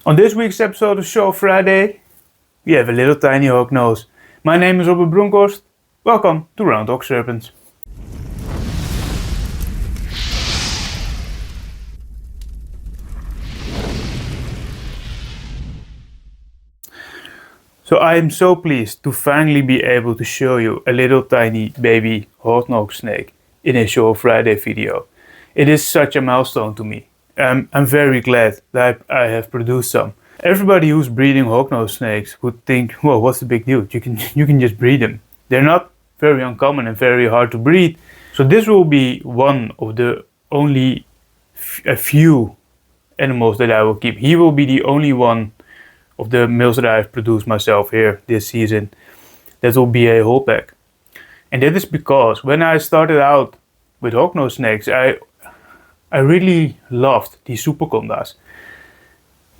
On this week's episode of Show Friday, we have a little tiny hog nose. My name is Robert Bronkhorst. Welcome to Round Hog Serpents. So I am so pleased to finally be able to show you a little tiny baby hognosesnake in a Show Friday video. It is such a milestone to me. I'm very glad that I have produced some. Everybody who's breeding hognosesnakes would think, well, what's the big deal? You can just breed them. They're not very uncommon and very hard to breed. So this will be one of the only a few animals that I will keep. He will be the only one of the males that I've produced myself here this season that will be a whole pack. And that is because when I started out with hognosesnakes, I really loved these super condas.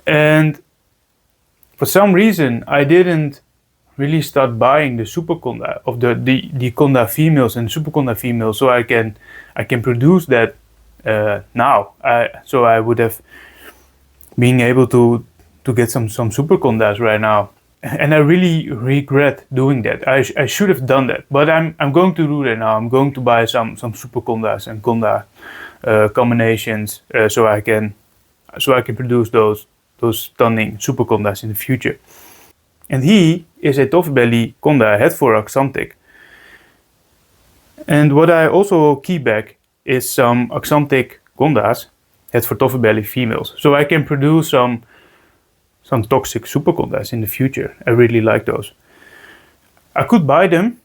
And for some reason I didn't really start buying the super conda of the conda females and super conda females, so I can produce that now. So I would have been able to get some super condas right now, and I really regret doing that. I should have done that, but I'm going to do that now. I'm going to buy some super condas and conda combinations so I can produce those stunning super condas in the future. And he is a toffebelly conda head for axanthic. And what I also will keep back is some axanthic condas head for toffebelly females, so I can produce some toxic super condas in the future. I really like those. I could buy them,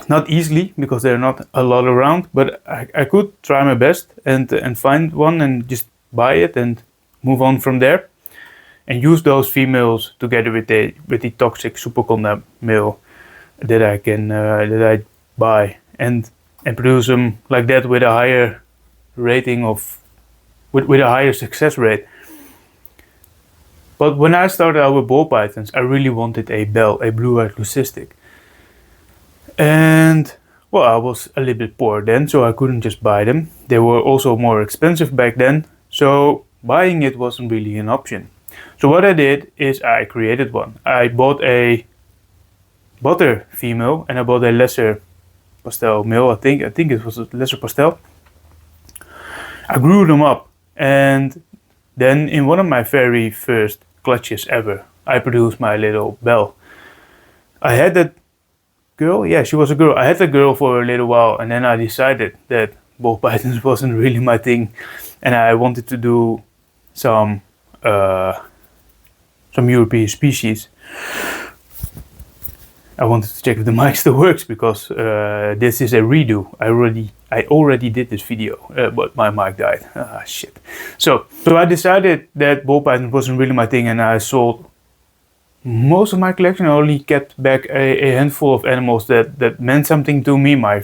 not easily because there are not a lot around, but I could try my best and find one and just buy it and move on from there, and use those females together with the toxic super conda male that I buy and produce them like that with a higher rating with a higher success rate. But when I started out with ball pythons, I really wanted a blue-eyed leucistic. And well, I was a little bit poor then, so I couldn't just buy them. They were also more expensive back then, so buying it wasn't really an option. So what I did is I created one. I bought a butter female and I bought a lesser pastel male. I think it was a lesser pastel. I grew them up, and then in one of my very first clutches ever, I produced my little belle. I had that girl, yeah, she was a girl. I had the girl for a little while, and then I decided that ball pythons wasn't really my thing, and I wanted to do some European species. I wanted to check if the mic still works, because this is a redo. I already did this video, but my mic died. Ah, shit. So I decided that ball python wasn't really my thing, and I sold most of my collection. I only kept back a handful of animals that meant something to me. My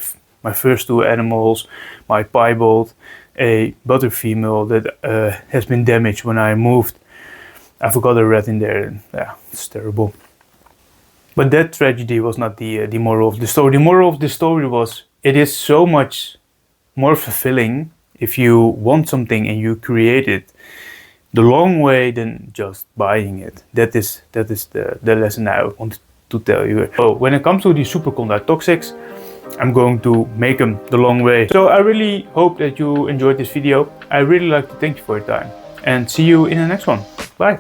first two animals, my piebald, a butter female that has been damaged when I moved. I forgot a rat in there, and yeah, it's terrible. But that tragedy was not the moral of the story. The moral of the story was, it is so much more fulfilling if you want something and you create it the long way than just buying it. That is the lesson I wanted to tell you. So when it comes to the super conda toxics, I'm going to make them the long way. So I really hope that you enjoyed this video. I really like to thank you for your time, and see you in the next one. Bye.